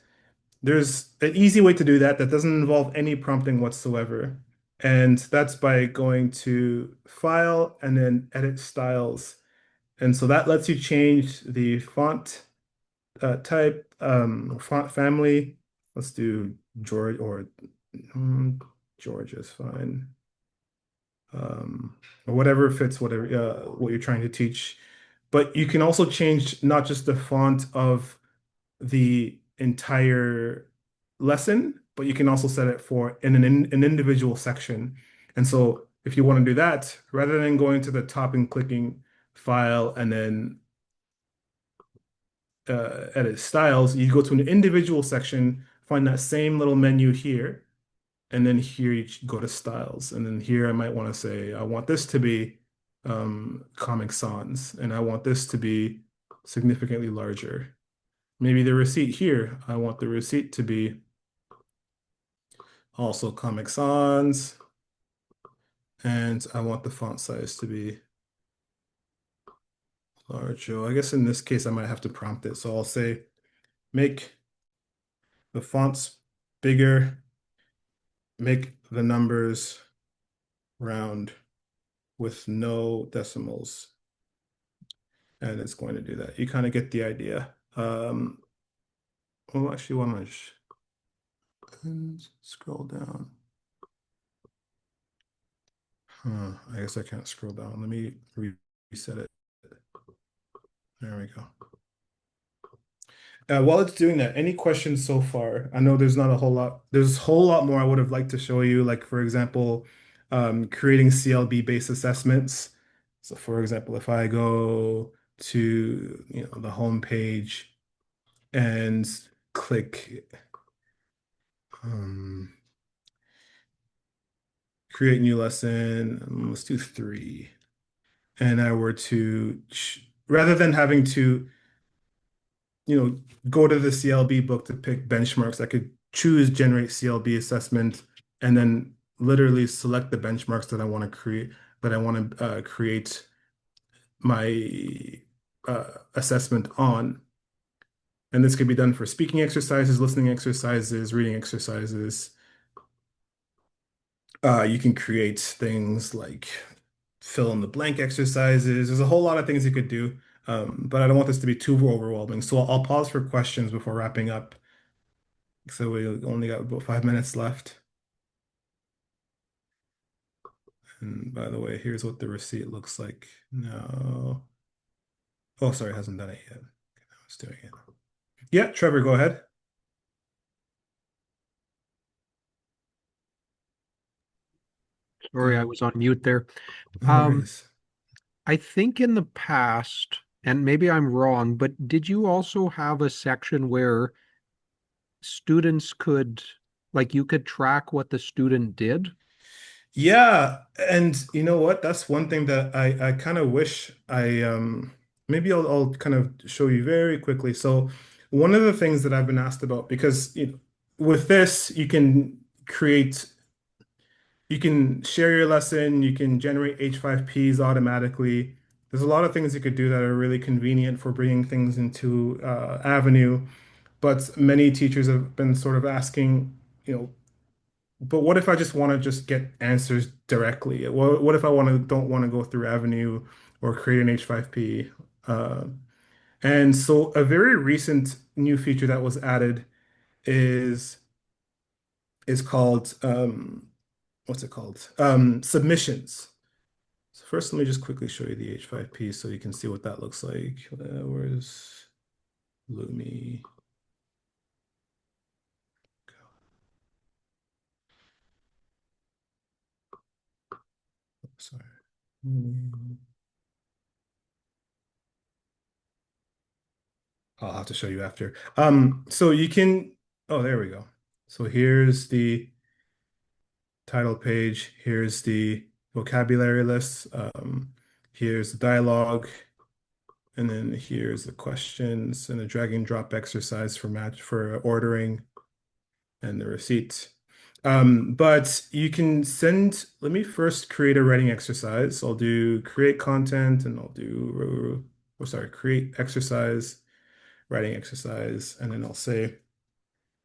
there's an easy way to do that that doesn't involve any prompting whatsoever. And that's by going to File and then Edit Styles. And so that lets you change the font type, font family. Let's do George or George is fine. Or whatever fits whatever what you're trying to teach. But you can also change not just the font of the entire lesson, but you can also set it for in an individual section. And so if you want to do that, rather than going to the top and clicking File and then edit styles, you go to an individual section, find that same little menu here, and then here you go to styles. And then here I might want to say, I want this to be Comic Sans, and I want this to be significantly larger. Maybe the receipt here, I want the receipt to be also Comic Sans, and I want the font size to be larger. I guess in this case, I might have to prompt it. So I'll say, make the fonts bigger, make the numbers round with no decimals. and it's going to do that. You kind of get the idea. Well, actually, why don't I just scroll down? I guess I can't scroll down. Let me reset it. There we go. While it's doing that, any questions so far? I know there's not a whole lot. There's a whole lot more I would have liked to show you, like for example, creating CLB based assessments. So for example, if I go to the home page and click create new lesson, let's do 3. And I were to, rather than having to go to the CLB book to pick benchmarks, I could choose generate CLB assessment and then literally select the benchmarks that I want to create my assessment on. And this could be done for speaking exercises, listening exercises, reading exercises. You can create things like fill in the blank exercises. There's a whole lot of things you could do. But I don't want this to be too overwhelming. So I'll pause for questions before wrapping up. So we only got about 5 minutes left. And by the way, here's what the receipt looks like. No. Oh, sorry, it hasn't done it yet. Okay, now it's doing it. Yeah, Trevor, go ahead. Sorry, I was on mute there. No worries. I think in the past, and maybe I'm wrong, but did you also have a section where students could, like, you could track what the student did? Yeah, and you know what? That's one thing that I kind of wish maybe I'll kind of show you very quickly. So one of the things that I've been asked about, because with this you can share your lesson, you can generate H5Ps automatically. There's a lot of things you could do that are really convenient for bringing things into Avenue, but many teachers have been sort of asking, but what if I just want to just get answers directly? What if I don't want to go through Avenue or create an H5P? And so a very recent new feature that was added is called what's it called? Submissions. So first, let me just quickly show you the H5P so you can see what that looks like. Where's Lumi? Sorry. I'll have to show you after. So you can, oh, there we go. So here's the title page. Here's the vocabulary list. Here's the dialogue. And then here's the questions and a drag and drop exercise for ordering and the receipt. But you can let me first create a writing exercise. I'll do create content and I'll do, create exercise, writing exercise. And then I'll say,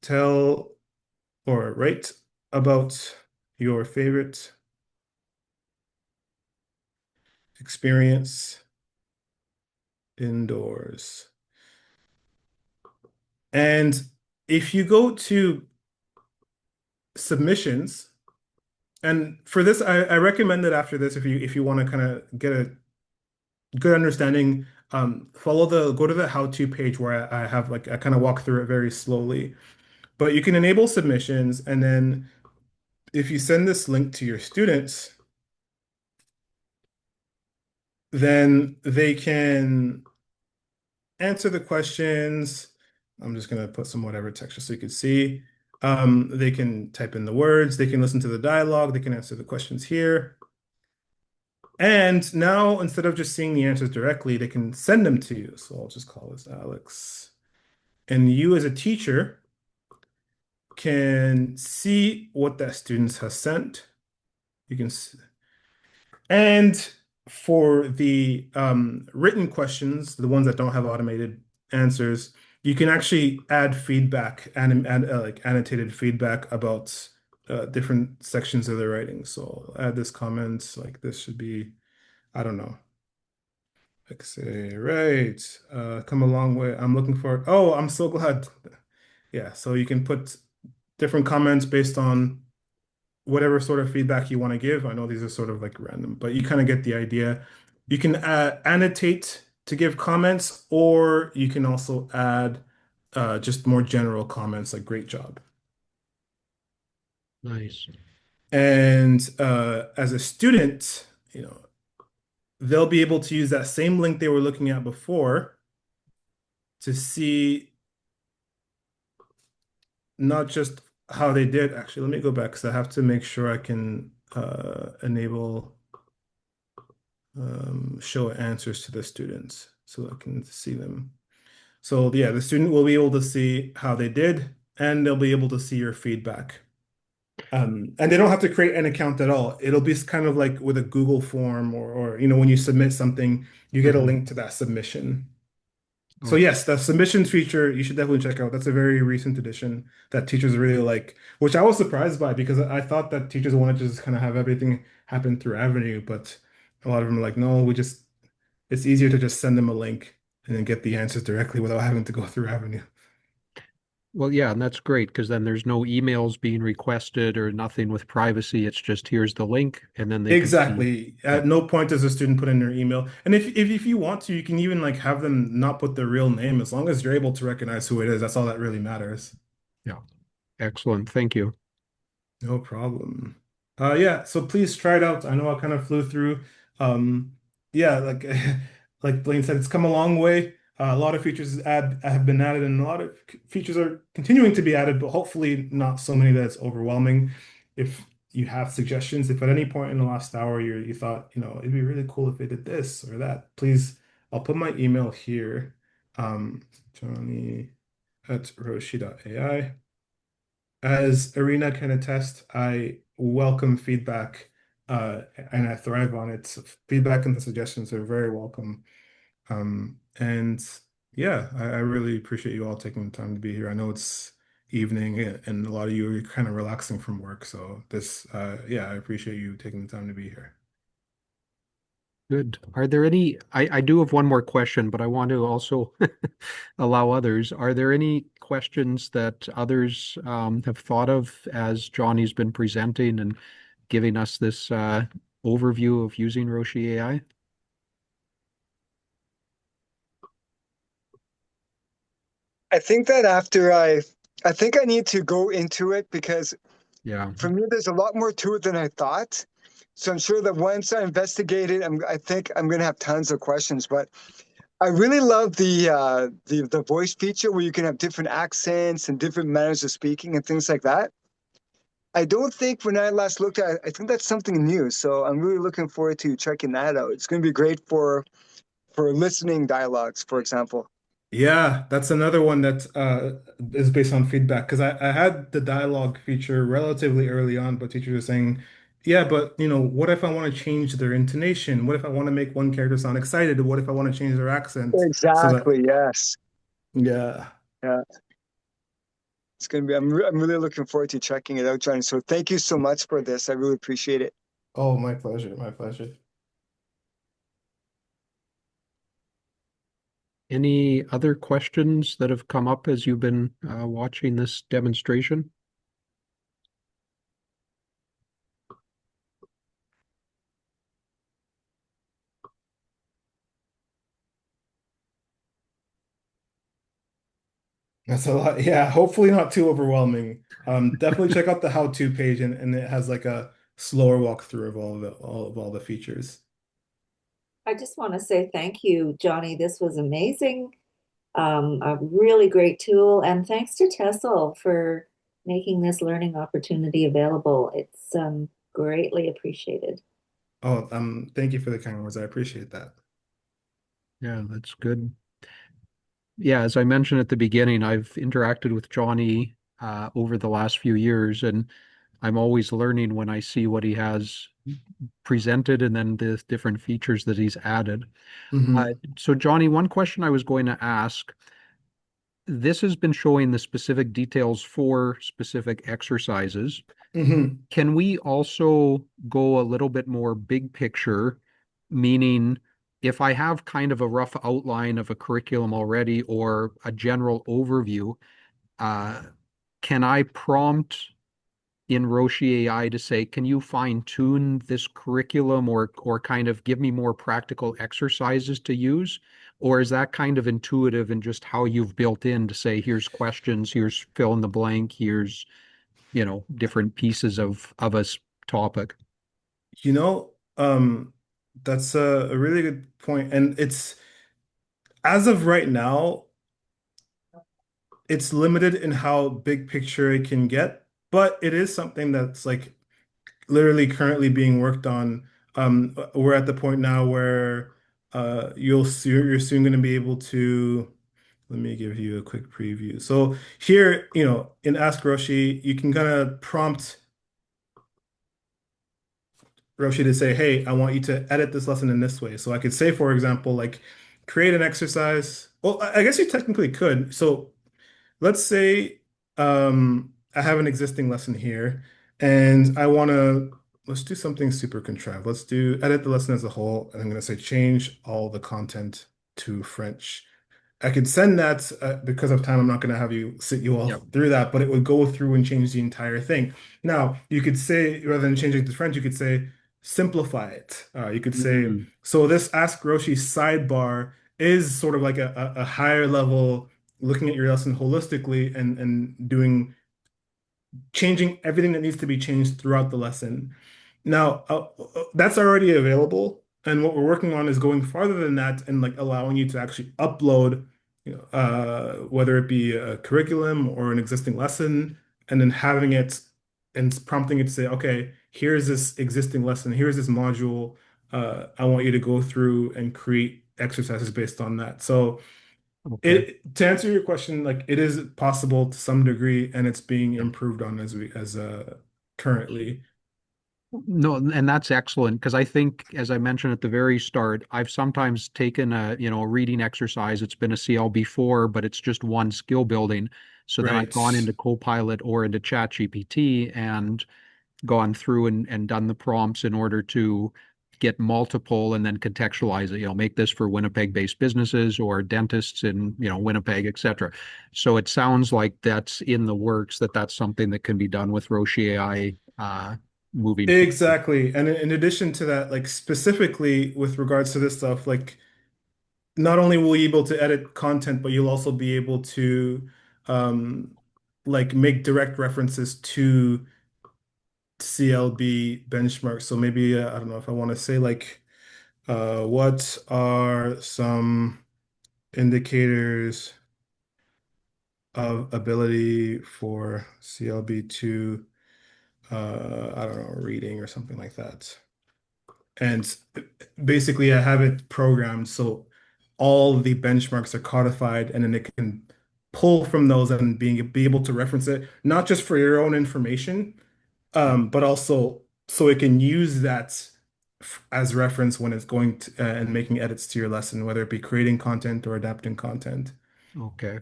tell or write about your favorite experience indoors. And if you go to submissions, and for this, I recommend that after this, if you want to kind of get a good understanding, go to the how-to page where I have I kind of walk through it very slowly. But you can enable submissions, and then if you send this link to your students, then they can answer the questions. I'm just going to put some whatever text just so you can see. They can type in the words, they can listen to the dialogue, they can answer the questions here. And now, instead of just seeing the answers directly, they can send them to you. So I'll just call this Alex. And you as a teacher can see what that student has sent. You can see. And for the written questions, the ones that don't have automated answers, you can actually add feedback and like annotated feedback about different sections of the writing. So I'll add this comment, like this should be, I don't know, Like say, right, come a long way. I'm looking for, oh, I'm so glad. Yeah, so you can put different comments based on whatever sort of feedback you want to give. I know these are sort of like random, but you kind of get the idea. You can annotate to give comments, or you can also add just more general comments like great job. Nice. And as a student, they'll be able to use that same link they were looking at before to see not just how they did. Actually, let me go back because I have to make sure I can enable show answers to the students so I can see them. So yeah, the student will be able to see how they did, and they'll be able to see your feedback. And they don't have to create an account at all. It'll be kind of like with a Google form, or when you submit something, you get a link to that submission. So yes, the submissions feature you should definitely check out. That's a very recent addition that teachers really like, which I was surprised by because I thought that teachers wanted to just kind of have everything happen through Avenue, but a lot of them are like, no, it's easier to just send them a link and then get the answers directly without having to go through Avenue. Well, yeah, and that's great because then there's no emails being requested or nothing with privacy. It's just here's the link, and then they can see. Exactly. At no point does a student put in their email. And if you want to, you can even like have them not put their real name as long as you're able to recognize who it is. That's all that really matters. Yeah. Excellent. Thank you. No problem. Yeah, so please try it out. I know I kind of flew through. Yeah, like like Blaine said, it's come a long way. A lot of features have been added, and a lot of features are continuing to be added, but hopefully not so many that it's overwhelming. If you have suggestions, if at any point in the last hour you thought, it'd be really cool if they did this or that, please, I'll put my email here. Johnny at Roshi.ai. As Arena can attest, I welcome feedback and I thrive on it. So feedback and the suggestions are very welcome. And yeah, I really appreciate you all taking the time to be here. I know it's evening and a lot of you are kind of relaxing from work. So yeah, I appreciate you taking the time to be here. Good. Are there any, I do have one more question, but I want to also allow others. Are there any questions that others have thought of as Johnny's been presenting and giving us this overview of using Roshi.ai? I think that I think I need to go into it because Yeah. for me, there's a lot more to it than I thought. So I'm sure that once I investigate it, I think I'm going to have tons of questions. But I really love the voice feature where you can have different accents and different manners of speaking and things like that. I don't think when I last looked at it, I think that's something new. So I'm really looking forward to checking that out. It's going to be great for listening dialogues, for example. Yeah, that's another one that is based on feedback because I had the dialogue feature relatively early on, but teachers were saying, yeah, but what if I want to change their intonation? What if I want to make one character sound excited? What if I want to change their accent? So that, Exactly. Yes. yeah. Yeah. It's going to be, I'm really looking forward to checking it out, Johnny. So thank you so much for this. I really appreciate it. Oh, my pleasure. My pleasure. Any other questions that have come up as you've been watching this demonstration? That's a lot. Yeah, hopefully not too overwhelming. Definitely check out the how-to page and it has like a slower walkthrough of all the features. I just want to say thank you, Johnny. This was amazing. A really great tool. And thanks to TESL for making this learning opportunity available. It's greatly appreciated. Oh, thank you for the kind words. I appreciate that. Yeah, that's good. Yeah, as I mentioned at the beginning, I've interacted with Johnny over the last few years, and I'm always learning when I see what he has presented and then the different features that he's added. So Johnny, one question I was going to ask, this has been showing the specific details for specific exercises. Can we also go a little bit more big picture, meaning if I have kind of a rough outline of a curriculum already or a general overview, uh, can I prompt in Roshi.ai to say, can you fine tune this curriculum or kind of give me more practical exercises to use? Or is that kind of intuitive in just how you've built in to say, here's questions, here's fill in the blank, here's, different pieces of a topic? You know, that's a really good point. And it's, as of right now, it's limited in how big picture it can get, but it is something that's like literally currently being worked on. We're at the point now where you're soon going to be able to. Let me give you a quick preview. So here, in Ask Roshi, you can kind of prompt Roshi to say, "Hey, I want you to edit this lesson in this way." So I could say, for example, like create an exercise. Well, I guess you technically could. So let's say I have an existing lesson here and let's do something super contrived. Let's do edit the lesson as a whole. And I'm going to say change all the content to French. I could send that because of time. I'm not going to have you sit you all Yep. through that, but it would go through and change the entire thing. Now, you could say, rather than changing it to French, you could say simplify it. You could say, Mm, so this Ask Roshi sidebar is sort of like a higher level looking at your lesson holistically and doing changing everything that needs to be changed throughout the lesson. Now, that's already available, and what we're working on is going farther than that and like allowing you to actually upload, whether it be a curriculum or an existing lesson, and then having it and prompting it to say, okay, here's this existing lesson, here's this module. I want you to go through and create exercises based on that. So okay. it to answer your question, like it is possible to some degree, and it's being improved on as currently. No, and that's excellent because I think, as I mentioned at the very start, I've sometimes taken a reading exercise. It's been a CLB4, but it's just one skill building. So then I've Right. gone into Copilot or into ChatGPT and gone through and done the prompts in order to get multiple and then contextualize it, make this for Winnipeg-based businesses or dentists in, Winnipeg, et cetera. So it sounds like that's in the works, that's something that can be done with Roshi.ai moving forward. Exactly. And in addition to that, like specifically with regards to this stuff, like not only will you be able to edit content, but you'll also be able to um like make direct references to CLB benchmarks. So maybe I don't know if I want to say like what are some indicators of ability for CLB2, I don't know, reading or something like that. And basically, I have it programmed so all the benchmarks are codified, and then it can pull from those and be able to reference it, not just for your own information, but also so it can use that as reference when it's going to and making edits to your lesson, whether it be creating content or adapting content. Okay.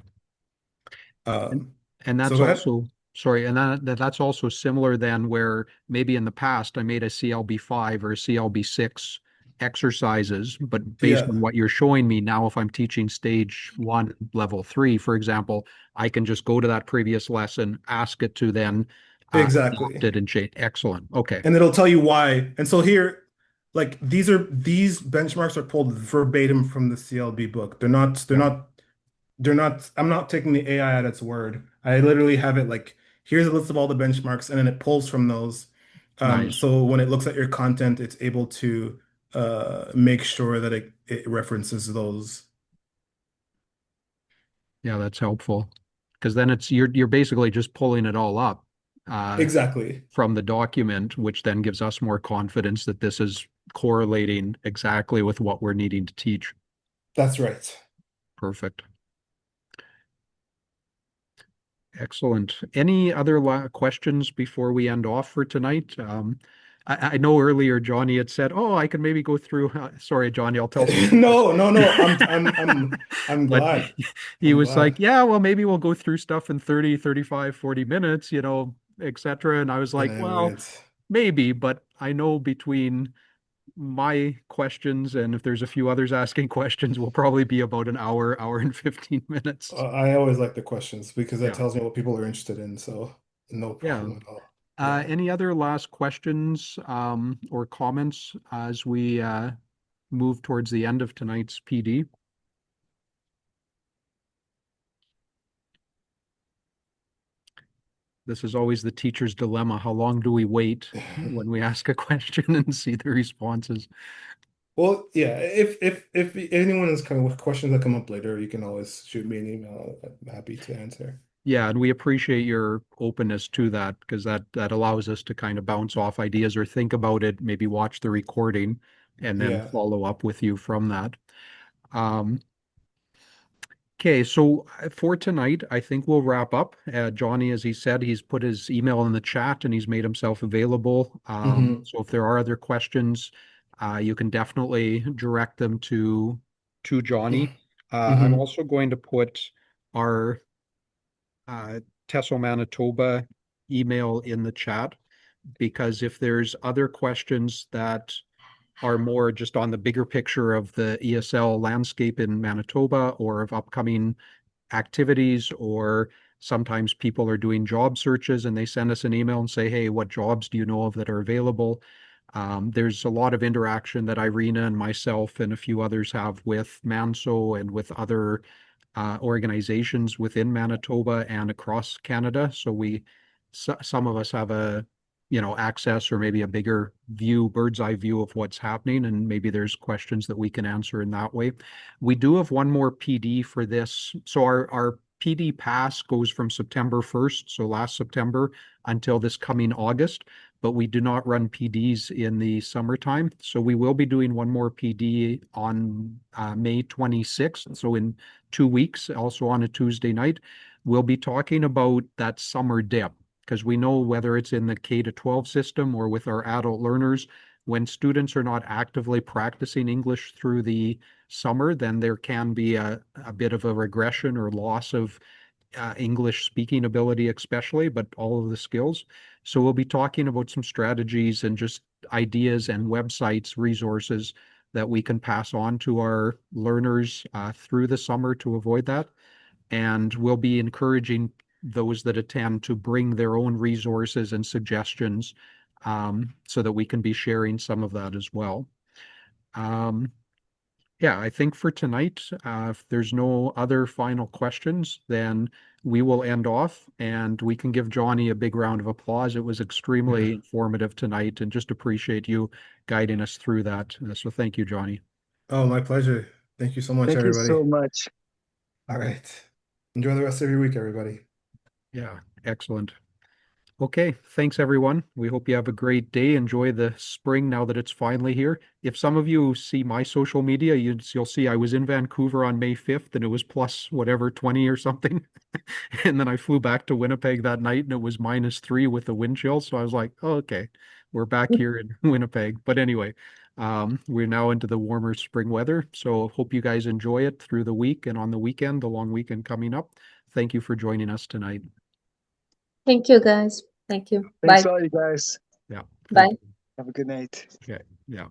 And, Um, and so that's go ahead. also, sorry, and that's also similar then where maybe in the past I made a CLB5 or a CLB6 exercises, but based on Yeah, what you're showing me now, if I'm teaching stage one, level three, for example, I can just go to that previous lesson, ask it to then adapt exactly. it and change. Excellent. Okay. And it'll tell you why. And so here, like these benchmarks are pulled verbatim from the CLB book. Yeah. They're not, I'm not taking the AI at its word. I literally have it like, here's a list of all the benchmarks, and then it pulls from those. Nice. So when it looks at your content, it's able to make sure that it references those. Yeah, that's helpful. Because then you're basically just pulling it all up. Uh, Exactly. from the document, which then gives us more confidence that this is correlating exactly with what we're needing to teach. That's right. Perfect. Excellent. Any other questions before we end off for tonight? I know earlier Johnny had said, "Oh, I can maybe go through." Sorry, Johnny, I'll tell some more. No, no, no. I'm But glad. he I'm was like, glad. "Yeah, well, maybe we'll go through stuff in 30, 35, 40 minutes, etc." And I was And like, I "Well, went. maybe, but I know between my questions, and if there's a few others asking questions, will probably be about an hour and 15 minutes. I always like the questions because that Yeah. tells me what people are interested in. So no Yeah. problem at all. Yeah. Any other last questions or comments as we move towards the end of tonight's PD? This is always the teacher's dilemma. How long do we wait when we ask a question and see the responses? Well, yeah, if anyone has kind of questions that come up later, you can always shoot me an email. I'm happy to answer. Yeah, and we appreciate your openness to that because that allows us to kind of bounce off ideas or think about it, maybe watch the recording and then Yeah. follow up with you from that. Okay, so for tonight, I think we'll wrap up. Johnny, as he said, he's put his email in the chat and he's made himself available. So if there are other questions, you can definitely direct them to Johnny. I'm also going to put our TESL Manitoba email in the chat because if there's other questions that are more just on the bigger picture of the ESL landscape in Manitoba or of upcoming activities, or sometimes people are doing job searches and they send us an email and say, hey, what jobs do you know of that are available? There's a lot of interaction that Irina and myself and a few others have with MANSO and with other organizations within Manitoba and across Canada. So some of us have access or maybe a bigger view, bird's eye view of what's happening, and maybe there's questions that we can answer in that way. We do have one more PD for this. So our PD pass goes from September 1st, so last September, until this coming August, but we do not run PDs in the summertime. So we will be doing one more PD on May 26th, so in 2 weeks, also on a Tuesday night. We'll be talking about that summer dip because we know whether it's in the K-12 system or with our adult learners, when students are not actively practicing English through the summer, then there can be a bit of a regression or loss of English speaking ability, especially, but all of the skills. So we'll be talking about some strategies and just ideas and websites, resources that we can pass on to our learners through the summer to avoid that. And we'll be encouraging those that attend to bring their own resources and suggestions so that we can be sharing some of that as well. Yeah, I think for tonight, if there's no other final questions, then we will end off and we can give Johnny a big round of applause. It was extremely informative tonight and just appreciate you guiding us through that. So thank you, Johnny. Oh, my pleasure. Thank you so much, Thank you everybody. so much. All right. Enjoy the rest of your week, everybody. Yeah, excellent. Okay, thanks everyone. We hope you have a great day. Enjoy the spring now that it's finally here. If some of you see my social media, you'll see I was in Vancouver on May 5th and it was plus whatever 20 or something. And then I flew back to Winnipeg that night and it was -3 with the wind chill. So I was like, oh, okay, we're back here in Winnipeg. But anyway, we're now into the warmer spring weather. So hope you guys enjoy it through the week and on the weekend, the long weekend coming up. Thank you for joining us tonight. Thank you, guys. Thank you. Thanks Bye. all you guys. Yeah. Bye. You. Have a good night. Okay. Yeah.